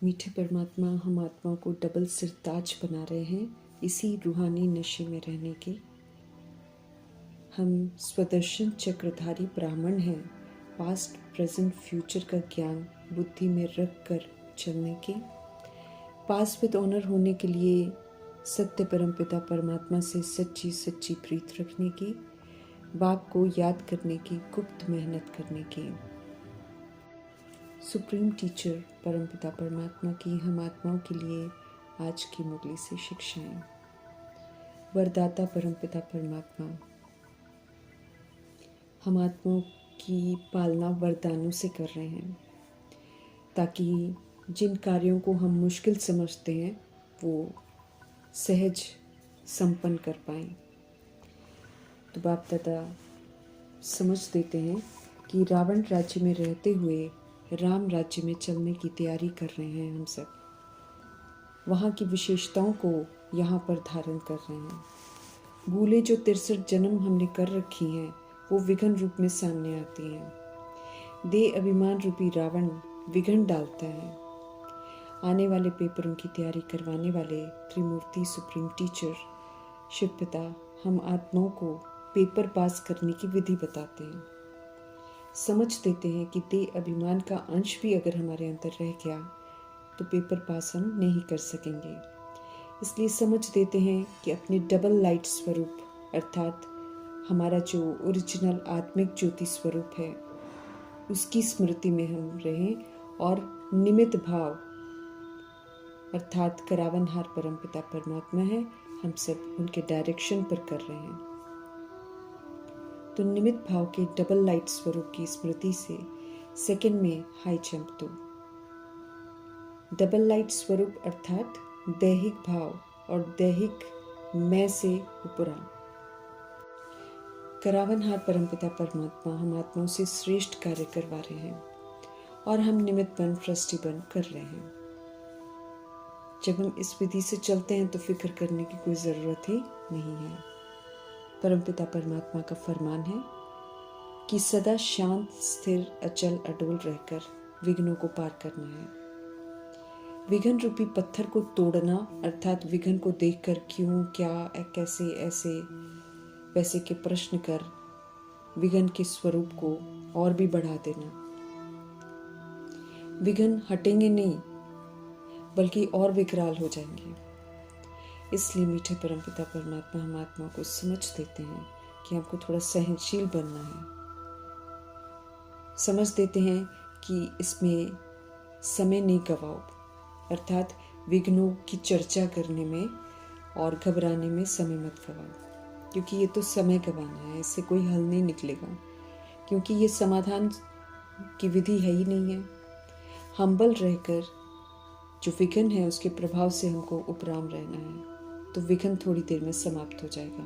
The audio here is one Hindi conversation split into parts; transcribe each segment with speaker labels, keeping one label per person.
Speaker 1: मीठे परमात्मा, हम आत्माओं को डबल सिरताज बना रहे हैं इसी रूहानी नशे में रहने के। हम स्वदर्शन चक्रधारी ब्राह्मण हैं, पास्ट प्रेजेंट फ्यूचर का ज्ञान बुद्धि में रख कर चलने के। पास विद ऑनर होने के लिए सत्य परमपिता परमात्मा से सच्ची सच्ची प्रीत रखने की, बाप को याद करने की, गुप्त मेहनत करने की। सुप्रीम टीचर परमपिता परमात्मा की हम आत्माओं के लिए आज की मुरली से शिक्षाएं। वरदाता परमपिता परमात्मा, हम आत्माओं की पालना वरदानों से कर रहे हैं ताकि जिन कार्यों को हम मुश्किल समझते हैं वो सहज संपन्न कर पाएं। तो बाप दादा समझ देते हैं कि रावण राज्य में रहते हुए राम राज्य में चलने की तैयारी कर रहे हैं हम सब। वहाँ की विशेषताओं को यहाँ पर धारण कर रहे हैं। भूले जो 63 जन्म हमने कर रखी हैं वो विघ्न रूप में सामने आती हैं। दे अभिमान रूपी रावण विघ्न डालता है। आने वाले पेपरों की तैयारी करवाने वाले त्रिमूर्ति सुप्रीम टीचर शिव पिता हम आत्माओं को पेपर पास करने की विधि बताते हैं। समझ देते हैं कि दे अभिमान का अंश भी अगर हमारे अंदर रह गया तो पेपर पास हम नहीं कर सकेंगे। इसलिए समझ देते हैं कि अपने डबल लाइट स्वरूप अर्थात हमारा जो ओरिजिनल आत्मिक ज्योति स्वरूप है उसकी स्मृति में हम रहें और निमित्त भाव अर्थात करावनहार परमपिता परमात्मा है, हम सब उनके डायरेक्शन पर कर रहे हैं। तो निमित्त भाव के डबल लाइट स्वरूप की स्मृति से सेकंड में हाई जंप दो। डबल लाइट स्वरूप अर्थात दैहिक भाव और दैहिक मैं से उपरा। करावनहार परमपिता परमात्मा हम आत्माओं से श्रेष्ठ कार्य करवा रहे हैं और हम निमित्त बन ट्रस्टी बन कर रहे हैं। जब हम इस विधि से चलते हैं तो फिक्र करने की कोई ज़रूरत ही नहीं है। परमपिता परमात्मा का फरमान है कि सदा शांत स्थिर अचल अडोल रहकर विघ्नों को पार करना है। विघ्न रूपी पत्थर को तोड़ना अर्थात विघ्न को देखकर क्यों क्या कैसे ऐसे वैसे के प्रश्न कर विघ्न के स्वरूप को और भी बढ़ा देना। विघ्न हटेंगे नहीं बल्कि और विकराल हो जाएंगे। इसलिए मीठे परमपिता परमात्मा हम आत्मा को समझ देते हैं कि हमको थोड़ा सहनशील बनना है। समझ देते हैं कि इसमें समय नहीं गवाओ अर्थात विघ्नों की चर्चा करने में और घबराने में समय मत गवाओ, क्योंकि ये तो समय गवाना है, इससे कोई हल नहीं निकलेगा, क्योंकि ये समाधान की विधि है ही नहीं है। हम्बल रहकर जो विघ्न है उसके प्रभाव से हमको उपराम रहना है, तो विघ्न थोड़ी देर में समाप्त हो जाएगा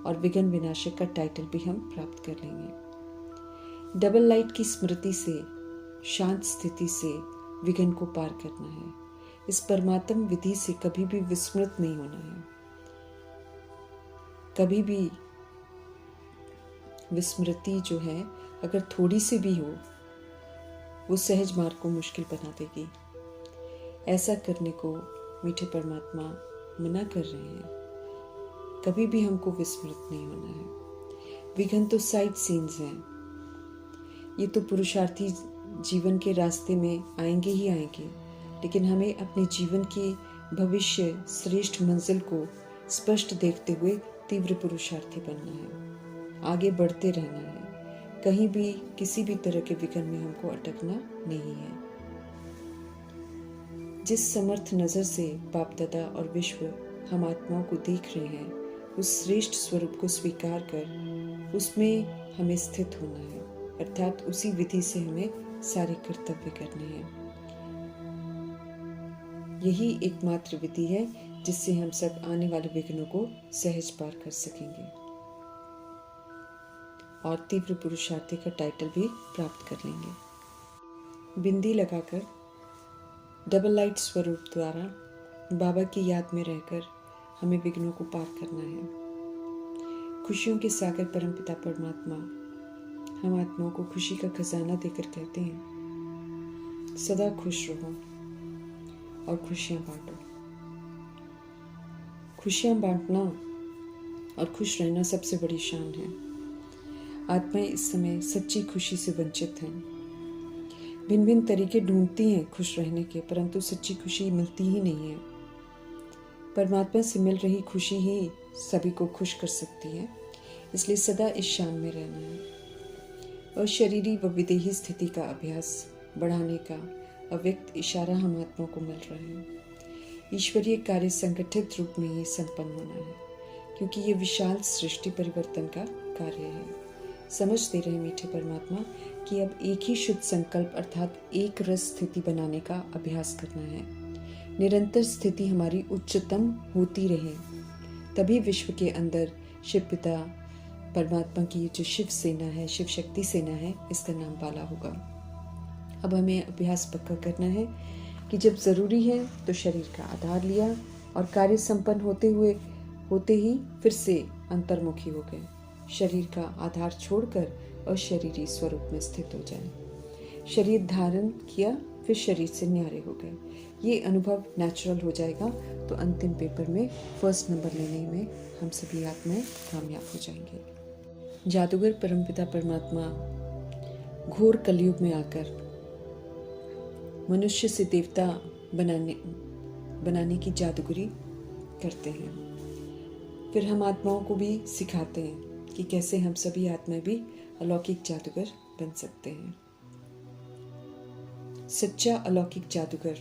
Speaker 1: और विघ्न विनाशक का टाइटल भी हम प्राप्त कर लेंगे। डबल लाइट की स्मृति से शांत स्थिति से विघ्न को पार करना है। इस परमात्म विधि से कभी भी विस्मृत नहीं होना है। कभी भी विस्मृति जो है अगर थोड़ी सी भी हो वो सहज मार्ग को मुश्किल बना देगी। ऐसा करने को मीठे परमात्मा मना कर रहे हैं। कभी भी हमको विस्मृत नहीं होना है। विघ्न तो साइड सीन्स हैं, ये तो पुरुषार्थी जीवन के रास्ते में आएंगे ही आएंगे, लेकिन हमें अपने जीवन की भविष्य श्रेष्ठ मंजिल को स्पष्ट देखते हुए तीव्र पुरुषार्थी बनना है, आगे बढ़ते रहना है। कहीं भी किसी भी तरह के विघ्न में हमको अटकना नहीं है। जिस समर्थ नज़र से बाप दादा और विश्व हम आत्माओं को देख रहे हैं उस श्रेष्ठ स्वरूप को स्वीकार कर उसमें हमें स्थित होना है, अर्थात उसी विधि से हमें सारे कर्तव्य करने हैं। यही एकमात्र विधि है जिससे हम सब आने वाले विघ्नों को सहज पार कर सकेंगे और तीव्र पुरुषार्थी का टाइटल भी प्राप्त कर लेंगे। बिंदी लगाकर डबल लाइट स्वरूप द्वारा बाबा की याद में रहकर हमें विघ्नों को पार करना है। खुशियों के सागर परमपिता परमात्मा हम आत्माओं को खुशी का खजाना देकर कहते हैं, सदा खुश रहो, और खुशियाँ बांटो। खुशियाँ बांटना और खुश रहना सबसे बड़ी शान है। आत्माएं इस समय सच्ची खुशी से वंचित हैं। भिन्न भिन्न तरीके ढूंढती हैं खुश रहने के, परंतु सच्ची खुशी मिलती ही नहीं है। परमात्मा से मिल रही खुशी ही सभी को खुश कर सकती है। इसलिए सदा इस शान में रहना है। अशरीरी व विदेही स्थिति का अभ्यास बढ़ाने का अव्यक्त इशारा हम आत्मा को मिल रहा है। ईश्वरीय कार्य संगठित रूप में ही संपन्न होना है, क्योंकि ये विशाल सृष्टि परिवर्तन का कार्य है। समझते रहे मीठे परमात्मा कि अब एक ही शुद्ध संकल्प अर्थात एक रस स्थिति बनाने का अभ्यास करना है। निरंतर स्थिति हमारी उच्चतम होती रहे, तभी विश्व के अंदर शिव पिता परमात्मा की जो शिव सेना है, शिव शक्ति सेना है, इसका नाम बाला होगा। अब हमें अभ्यास पक्का करना है कि जब ज़रूरी है तो शरीर का आधार लिया और कार्य संपन्न होते ही फिर से अंतर्मुखी हो गए। शरीर का आधार छोड़कर अशरीरी स्वरूप में स्थित हो जाए। शरीर धारण किया, फिर शरीर से न्यारे हो गए। ये अनुभव नेचुरल हो जाएगा तो अंतिम पेपर में फर्स्ट नंबर लेने में हम सभी आत्माएं कामयाब हो जाएंगे। जादूगर परमपिता परमात्मा घोर कलयुग में आकर मनुष्य से देवता बनाने की जादूगरी करते हैं। फिर हम आत्माओं को भी सिखाते हैं कि कैसे हम सभी आत्माएं भी अलौकिक जादूगर बन सकते हैं। सच्चा अलौकिक जादूगर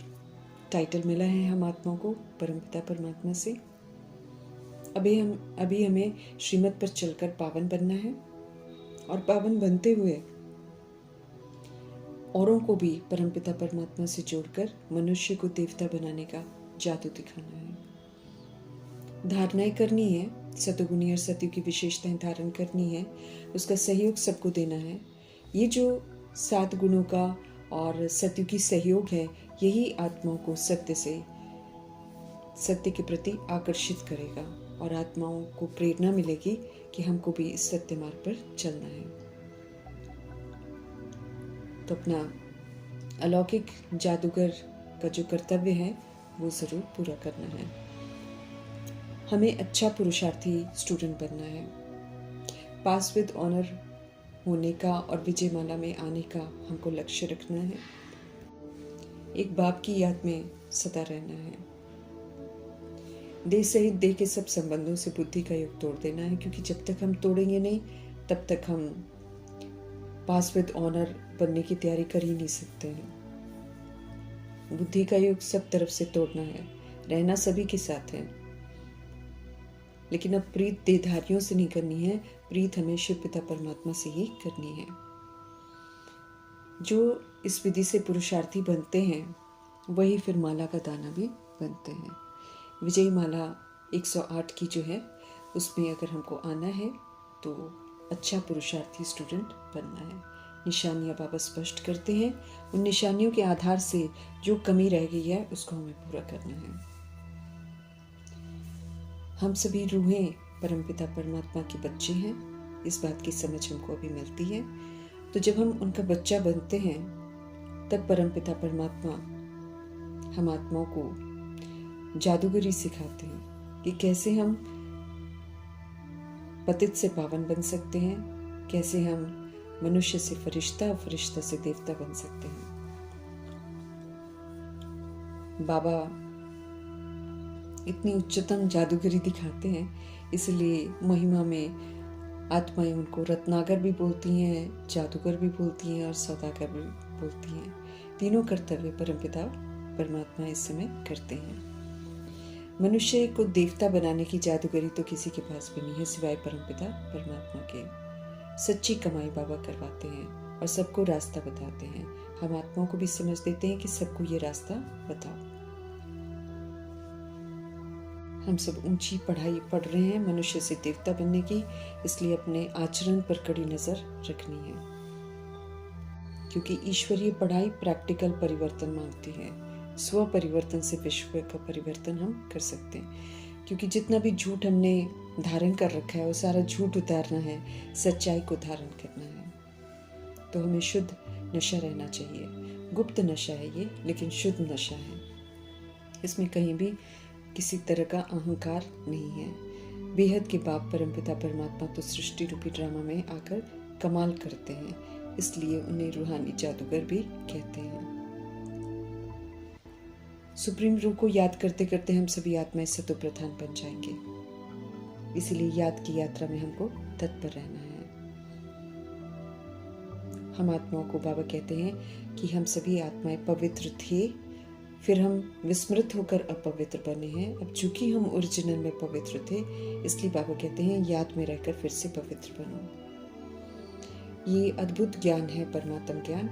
Speaker 1: टाइटल मिला है हम आत्माओं को परमपिता परमात्मा से। अभी हमें श्रीमत पर चलकर पावन बनना है और पावन बनते हुए औरों को भी परमपिता परमात्मा से जोड़कर मनुष्य को देवता बनाने का जादू दिखाना है। धारणाएं करनी है, सतोगुणी और सत्य की विशेषताएं धारण करनी है, उसका सहयोग सबको देना है। ये जो 7 गुणों का और सत्य की सहयोग है, यही आत्माओं को सत्य के प्रति आकर्षित करेगा और आत्माओं को प्रेरणा मिलेगी कि हमको भी इस सत्य मार्ग पर चलना है। तो अपना अलौकिक जादूगर का जो कर्तव्य है वो ज़रूर पूरा करना है। हमें अच्छा पुरुषार्थी स्टूडेंट बनना है। पास विद ऑनर होने का और विजयमाला में आने का हमको लक्ष्य रखना है। एक बाप की याद में सदा रहना है। देह सहित देह के सब संबंधों से बुद्धि का योग तोड़ देना है, क्योंकि जब तक हम तोड़ेंगे नहीं तब तक हम पास विद ऑनर बनने की तैयारी कर ही नहीं सकते हैं। बुद्धि का योग सब तरफ से तोड़ना है। रहना सभी के साथ है, लेकिन अब प्रीत देहधारियों से नहीं करनी है, प्रीत हमें शिव पिता परमात्मा से ही करनी है। जो इस विधि से पुरुषार्थी बनते हैं वही फिर माला का दाना भी बनते हैं। विजयी माला 108 की जो है उसमें अगर हमको आना है तो अच्छा पुरुषार्थी स्टूडेंट बनना है। निशानियाँ बाबा स्पष्ट करते हैं, उन निशानियों के आधार से जो कमी रह गई है उसको हमें पूरा करना है। हम सभी रूहें परमपिता परमात्मा के बच्चे हैं, इस बात की समझ हमको अभी मिलती है। तो जब हम उनका बच्चा बनते हैं तब परमपिता परमात्मा हम आत्माओं को जादूगरी सिखाते हैं कि कैसे हम पतित से पावन बन सकते हैं, कैसे हम मनुष्य से फरिश्ता, फरिश्ता से देवता बन सकते हैं। बाबा इतनी उच्चतम जादूगरी दिखाते हैं, इसलिए महिमा में आत्माएं उनको रत्नागर भी बोलती हैं, जादूगर भी बोलती हैं और सौदागर भी बोलती हैं। तीनों कर्तव्य परमपिता परमात्मा इस समय करते हैं। मनुष्य को देवता बनाने की जादूगरी तो किसी के पास भी नहीं है सिवाय परमपिता परमात्मा के। सच्ची कमाई बाबा करवाते हैं और सबको रास्ता बताते हैं। हम आत्माओं को भी समझ देते हैं कि सबको ये रास्ता बताओ। हम सब ऊंची पढ़ाई पढ़ रहे हैं मनुष्य से देवता बनने की, इसलिए अपने आचरण पर कड़ी नजर रखनी है, क्योंकि ईश्वरीय पढ़ाई प्रैक्टिकल परिवर्तन मांगती है। स्व परिवर्तन से विश्व का परिवर्तन हम कर सकते हैं, क्योंकि जितना भी झूठ हमने धारण कर रखा है वो सारा झूठ उतारना है, सच्चाई को धारण करना है। तो हमें शुद्ध नशा रहना चाहिए। गुप्त नशा है ये, लेकिन शुद्ध नशा है। इसमें कहीं भी किसी तरह का अहंकार नहीं है। बेहद के बाप परमपिता परमात्मा तो सृष्टि रूपी ड्रामा में आकर कमाल करते हैं, इसलिए उन्हें रूहानी जादूगर भी कहते हैं। सुप्रीम रूह को याद करते करते हम सभी आत्माएं सतो प्रधान बन जाएंगे, इसीलिए याद की यात्रा में हमको तत्पर रहना है। हम आत्माओं को बाबा कहते हैं कि हम सभी आत्माएं पवित्र थे, फिर हम विस्मृत होकर अपवित्र बने हैं। अब चूंकि हम ओरिजिनल में पवित्र थे, इसलिए बाबा कहते हैं याद में रहकर फिर से पवित्र बनो। ये अद्भुत ज्ञान है, परमात्म ज्ञान।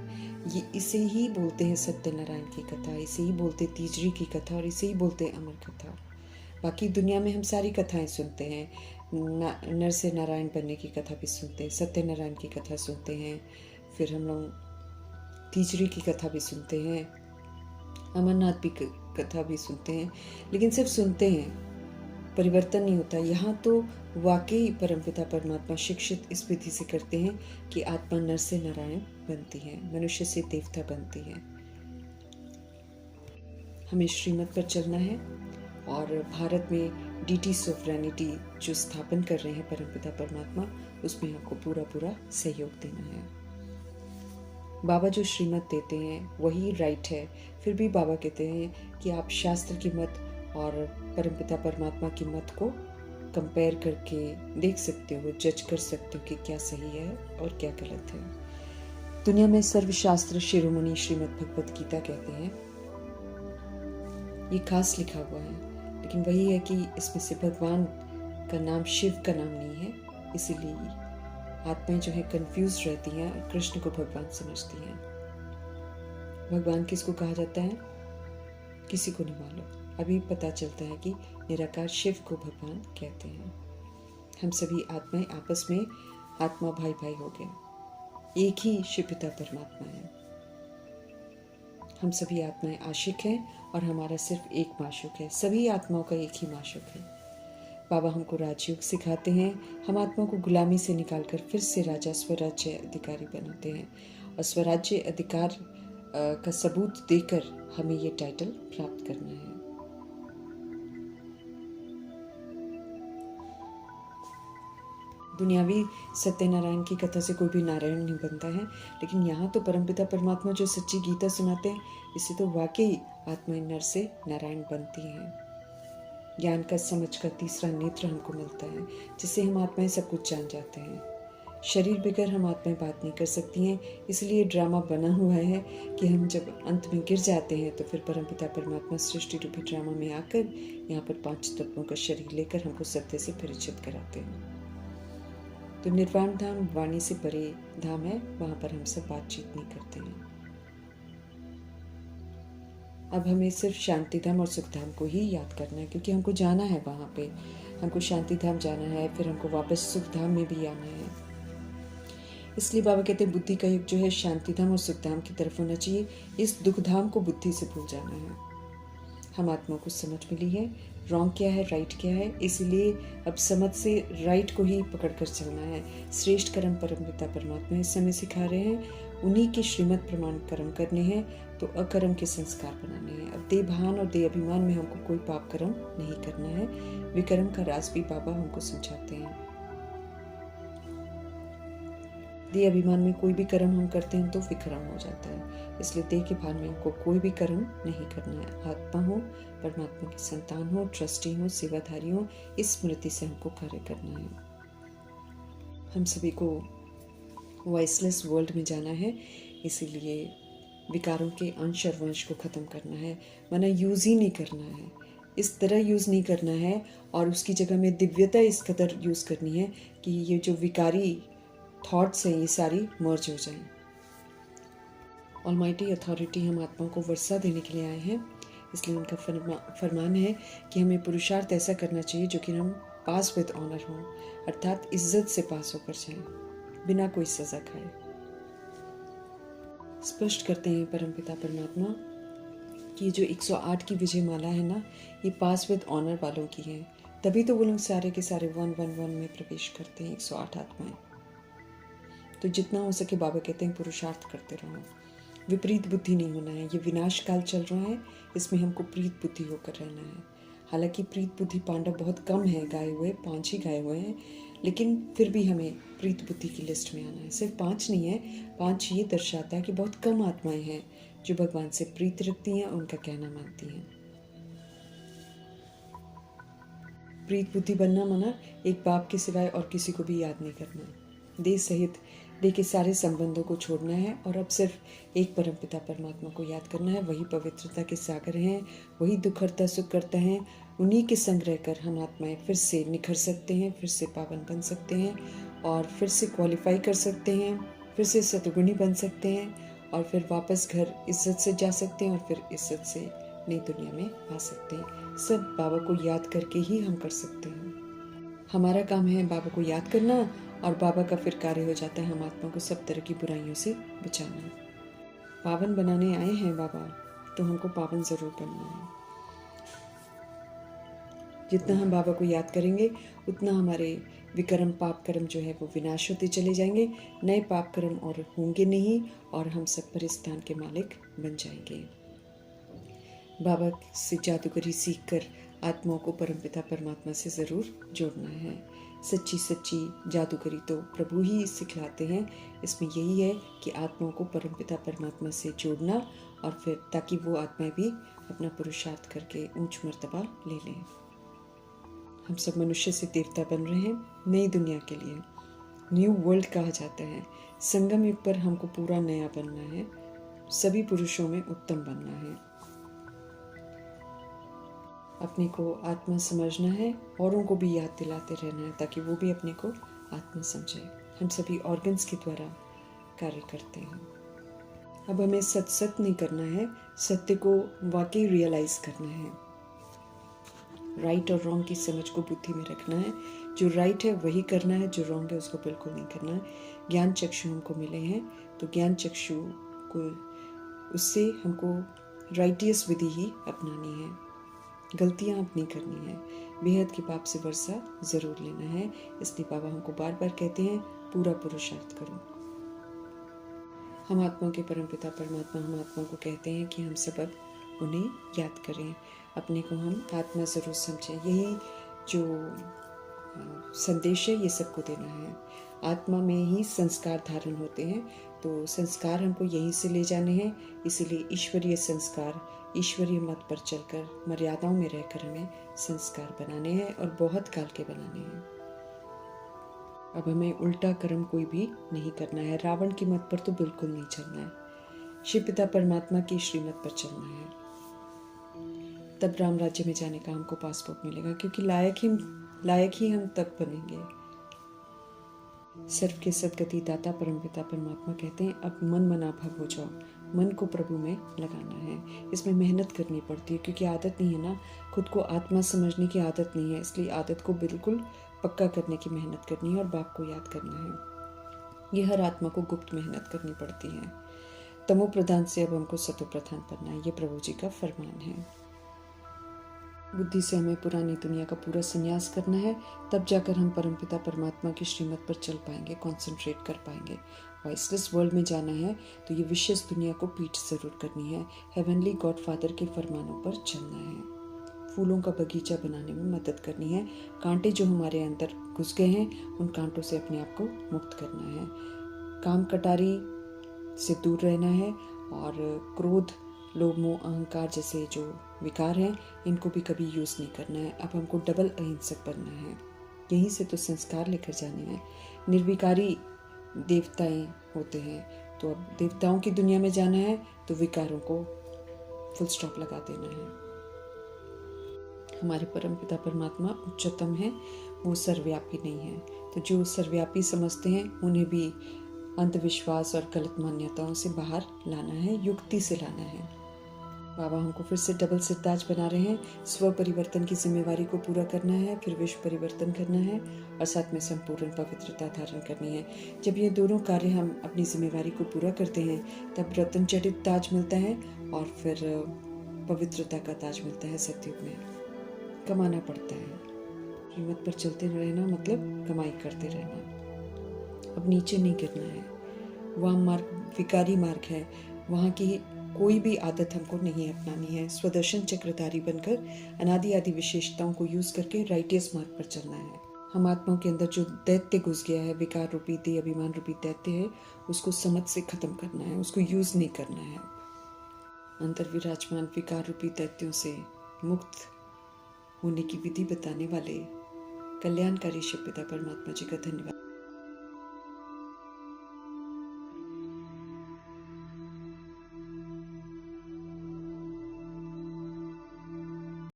Speaker 1: ये इसे ही बोलते हैं सत्यनारायण की कथा, इसे ही बोलते तीजरी की कथा, और इसे ही बोलते हैं अमर कथा। बाकी दुनिया में हम सारी कथाएं सुनते हैं, नर से नारायण बनने की कथा भी सुनते हैं, सत्यनारायण की कथा सुनते हैं, फिर हम लोग तीजरी की कथा भी सुनते हैं, अमरनाथ की कथा भी सुनते हैं, लेकिन सिर्फ सुनते हैं, परिवर्तन नहीं होता। यहाँ तो वाकई परमपिता परमात्मा शिक्षित इस विधि से करते हैं कि आत्मा नर से नारायण बनती है, मनुष्य से देवता बनती है। हमें श्रीमत पर चलना है और भारत में डीटी सोवरेनिटी जो स्थापन कर रहे हैं परमपिता परमात्मा, उसमें आपको पूरा पूरा सहयोग देना है। बाबा जो श्रीमत देते हैं वही राइट है, फिर भी बाबा कहते हैं कि आप शास्त्र की मत और परमपिता परमात्मा की मत को कंपेयर करके देख सकते हो, जज कर सकते हो कि क्या सही है और क्या गलत है। दुनिया में सर्वशास्त्र शिरोमणि श्रीमद् भगवत गीता कहते हैं, ये खास लिखा हुआ है, लेकिन वही है कि इसमें से भगवान का नाम शिव का नाम नहीं है, इसीलिए आत्माएं जो है कंफ्यूज रहती हैं और कृष्ण को भगवान समझती हैं। भगवान किसको कहा जाता है किसी को नहीं मालूम, अभी पता चलता है कि निराकार शिव को भगवान कहते हैं। हम सभी आत्माएं आपस में आत्मा भाई भाई हो गए, एक ही शिव पिता परमात्मा है। हम सभी आत्माएं आशिक हैं और हमारा सिर्फ एक माशूक है, सभी आत्माओं का एक ही माशूक है। बाबा हमको राजयोग सिखाते हैं, हम आत्मा को गुलामी से निकालकर फिर से राजा स्वराज्य अधिकारी बनाते हैं, और स्वराज्य अधिकार का सबूत देकर हमें ये टाइटल प्राप्त करना है। दुनियावी सत्यनारायण की कथा से कोई भी नारायण नहीं बनता है, लेकिन यहाँ तो परमपिता परमात्मा जो सच्ची गीता सुनाते हैं, इससे तो वाकई आत्मा नर से नारायण बनती हैं। ज्ञान का समझ का तीसरा नेत्र हमको मिलता है, जिससे हम आत्माएं सब कुछ जान जाते हैं। शरीर बगैर हम आत्माएं बात नहीं कर सकती हैं, इसलिए ड्रामा बना हुआ है कि हम जब अंत में गिर जाते हैं तो फिर परमपिता परमात्मा सृष्टि रूपी ड्रामा में आकर यहाँ पर 5 तत्वों का शरीर लेकर हमको सत्य से परिचित कराते हैं। तो निर्वाण धाम वाणी से परे धाम है, वहाँ पर हम सब बातचीत नहीं करते हैं। अब हमें सिर्फ शांति धाम और सुख धाम को ही याद करना है, क्योंकि हमको जाना है वहाँ पे, हमको शांति धाम जाना है, फिर हमको वापस सुख धाम में भी आना है। इसलिए बाबा कहते हैं बुद्धि का युग जो है शांति धाम और सुख धाम की तरफ होना चाहिए, इस दुख धाम को बुद्धि से भूल जाना है। हम आत्मा को समझ मिली है रॉन्ग क्या है राइट क्या है, इसीलिए अब समझ से राइट को ही पकड़ कर चलना है। श्रेष्ठ कर्म परमपिता परमात्मा इस समय सिखा रहे हैं, उन्हीं के श्रीमत प्रमाण कर्म करने हैं, तो अकर्म के संस्कार बनाने हैं। अब देह भान और देह अभिमान में हमको कोई पाप कर्म नहीं करना है, विकर्म का राज भी बाबा हमको समझाते हैं। देह अभिमान में कोई भी कर्म हम करते हैं तो विकर्म हो जाता है, इसलिए देह के भान में हमको कोई भी कर्म नहीं करना है। आत्मा हो, परमात्मा की संतान हो, ट्रस्टी हो, सेवाधारी हो, इस स्मृति से हमको कार्य करना है। हम सभी को वॉइसलेस वर्ल्ड में जाना है, इसीलिए विकारों के अंश और वंश को ख़त्म करना है, वरना यूज़ ही नहीं करना है, इस तरह यूज़ नहीं करना है, और उसकी जगह में दिव्यता इस कदर यूज़ करनी है कि ये जो विकारी थॉट्स हैं ये सारी मर्ज हो जाएं। ऑलमाइटी अथॉरिटी हम आत्माओं को वर्षा देने के लिए आए हैं, इसलिए उनका फरमान है कि हमें पुरुषार्थ ऐसा करना चाहिए जो कि हम पास विद ऑनर हों, अर्थात इज्जत से पास होकर जाएं, बिना कोई सज़ा खाए। स्पष्ट करते हैं परमपिता परमात्मा कि जो 108 की विजय माला है ना, ये पास विद ऑनर वालों की है, तभी तो वो लोग सारे के सारे 111 में प्रवेश करते हैं, 108 आत्माएं। तो जितना हो सके बाबा कहते हैं पुरुषार्थ करते रहो, विपरीत बुद्धि नहीं होना है। ये विनाश काल चल रहा है, इसमें हमको प्रीत बुद्धि होकर रहना है। हालांकि प्रीत बुद्धि पांडव बहुत कम है गाए हुए, 5 ही गाए हुए हैं, लेकिन फिर भी हमें प्रीत बुद्धि की लिस्ट में आना है। सिर्फ 5 नहीं है, 5 ये दर्शाता है कि बहुत कम आत्माएं हैं जो भगवान से प्रीत रखती हैं, उनका कहना मानती हैं। प्रीत बुद्धि बनना माना एक बाप के सिवाय और किसी को भी याद नहीं करना, देह सहित देह के सारे संबंधों को छोड़ना है और अब सिर्फ एक परमपिता परमात्मा को याद करना है। वही पवित्रता के सागर हैं, वही दुख हरता सुख करता है। उन्हीं के संग रहकर हम आत्माएं फिर से निखर सकते हैं, फिर से पावन बन सकते हैं और फिर से क्वालिफाई कर सकते हैं, फिर से सतगुणी बन सकते हैं और फिर वापस घर इज्जत से जा सकते हैं और फिर इज्जत से नई दुनिया में आ सकते हैं। सब बाबा को याद करके ही हम कर सकते हैं। हमारा काम है बाबा को याद करना और बाबा का फिर कार्य हो जाता है हम आत्मा को सब तरह की बुराइयों से बचाना। पावन बनाने आए हैं बाबा, तो हमको पावन ज़रूर बनना है। जितना हम बाबा को याद करेंगे उतना हमारे विकर्म पाप कर्म जो है वो विनाश होते चले जाएंगे, नए पाप कर्म और होंगे नहीं और हम सब परिस्थान के मालिक बन जाएंगे। बाबा से जादूगरी सीखकर आत्माओं को परमपिता परमात्मा से ज़रूर जोड़ना है। सच्ची सच्ची जादूगरी तो प्रभु ही सिखलाते हैं। इसमें यही है कि आत्माओं को परमपिता परमात्मा से जोड़ना और फिर ताकि वो आत्माएं भी अपना पुरुषार्थ करके ऊंच मर्तबा ले लें। हम सब मनुष्य से देवता बन रहे हैं नई दुनिया के लिए। न्यू वर्ल्ड कहा जाता है। संगम युग पर हमको पूरा नया बनना है, सभी पुरुषों में उत्तम बनना है। अपने को आत्मा समझना है, औरों को भी याद दिलाते रहना है ताकि वो भी अपने को आत्मा समझे। हम सभी ऑर्गन्स के द्वारा कार्य करते हैं। अब हमें सत नहीं करना है, सत्य को वाकई रियलाइज करना है। राइट और रॉन्ग की समझ को बुद्धि में रखना है। जो राइट है वही करना है, जो रॉन्ग है उसको बिल्कुल नहीं करना है। ज्ञान चक्षु हमको मिले हैं तो ज्ञान चक्षु को उससे हमको राइटियस विधि ही अपनानी है। गलतियां अब नहीं करनी है। बेहद के पाप से वर्षा जरूर लेना है। इसलिए बाबा हमको बार बार कहते हैं पूरा पुरुषार्थ करो। हम आत्मा के परमपिता परमात्मा हम आत्मा को कहते हैं कि हम सब अब उन्हें याद करें, अपने को हम आत्मा ज़रूर समझें। यही जो संदेश है ये सबको देना है। आत्मा में ही संस्कार धारण होते हैं, तो संस्कार हमको यहीं से ले जाने हैं। इसीलिए ईश्वरीय संस्कार, ईश्वरीय मत पर चलकर मर्यादाओं में रहकर हमें संस्कार बनाने हैं और बहुत काल के बनाने हैं। अब हमें उल्टा कर्म कोई भी नहीं करना है। रावण की मत पर तो बिल्कुल नहीं चलना है। शिव पिता परमात्मा की श्रीमत पर चलना है। तब राम राज्य में जाने का हमको पासपोर्ट मिलेगा, क्योंकि लायक ही हम तब बनेंगे। सर्व के सदगति दाता परमपिता परमात्मा कहते हैं अब मन मना भव हो जाओ। मन को प्रभु में लगाना है। इसमें मेहनत करनी पड़ती है, क्योंकि आदत नहीं है ना, खुद को आत्मा समझने की आदत नहीं है। इसलिए आदत को बिल्कुल पक्का करने की मेहनत करनी है और बाप को याद करना है। ये हर आत्मा को गुप्त मेहनत करनी पड़ती है। तमो प्रधान से अब हमको सतो प्रधान बनना है, ये प्रभु जी का फरमान है। बुद्धि से हमें पुरानी दुनिया का पूरा संन्यास करना है, तब जाकर हम परमपिता परमात्मा की श्रीमत पर चल पाएंगे, कंसंट्रेट कर पाएंगे। वॉइसलेस वर्ल्ड में जाना है तो ये विशेष दुनिया को पीठ जरूर करनी है। हेवनली गॉड फादर के फरमानों पर चलना है। फूलों का बगीचा बनाने में मदद करनी है। कांटे जो हमारे अंदर घुस गए हैं उन कांटों से अपने आप को मुक्त करना है। काम कटारी से दूर रहना है और क्रोध, लोभ, मोह, अहंकार जैसे जो विकार हैं इनको भी कभी यूज़ नहीं करना है। अब हमको डबल अहिंसक बनना है। यहीं से तो संस्कार लेकर जाने हैं। निर्विकारी देवताएं होते हैं, तो अब देवताओं की दुनिया में जाना है तो विकारों को फुल स्टॉप लगा देना है। हमारे परम पिता परमात्मा उच्चतम है, वो सर्वव्यापी नहीं है। तो जो सर्वव्यापी समझते हैं उन्हें भी अंधविश्वास और गलत मान्यताओं से बाहर लाना है, युक्ति से लाना है। बाबा हमको फिर से डबल सिरताज बना रहे हैं। स्व परिवर्तन की जिम्मेवारी को पूरा करना है, फिर विश्व परिवर्तन करना है और साथ में संपूर्ण पवित्रता धारण करनी है। जब ये दोनों कार्य हम अपनी जिम्मेवारी को पूरा करते हैं तब रत्न जटित ताज मिलता है और फिर पवित्रता का ताज मिलता है। सतयुग में कमाना पड़ता है। कीमत पर चलते रहना मतलब कमाई करते रहना। अब नीचे नहीं गिरना है। वाम मार्ग विकारी मार्ग है, वहाँ की कोई भी आदत हमको नहीं अपनानी है। स्वदर्शन चक्रधारी बनकर अनादि आदि विशेषताओं को यूज़ करके राइटियस मार्ग पर चलना है। हम आत्माओं के अंदर जो दैत्य घुस गया है, विकार रूपी देह अभिमान रूपी दैत्य है, उसको समझ से ख़त्म करना है, उसको यूज़ नहीं करना है। अंतर विराजमान विकार रूपी दैत्यों से मुक्त होने की विधि बताने वाले कल्याणकारी शिव पिता परमात्मा जी का धन्यवाद।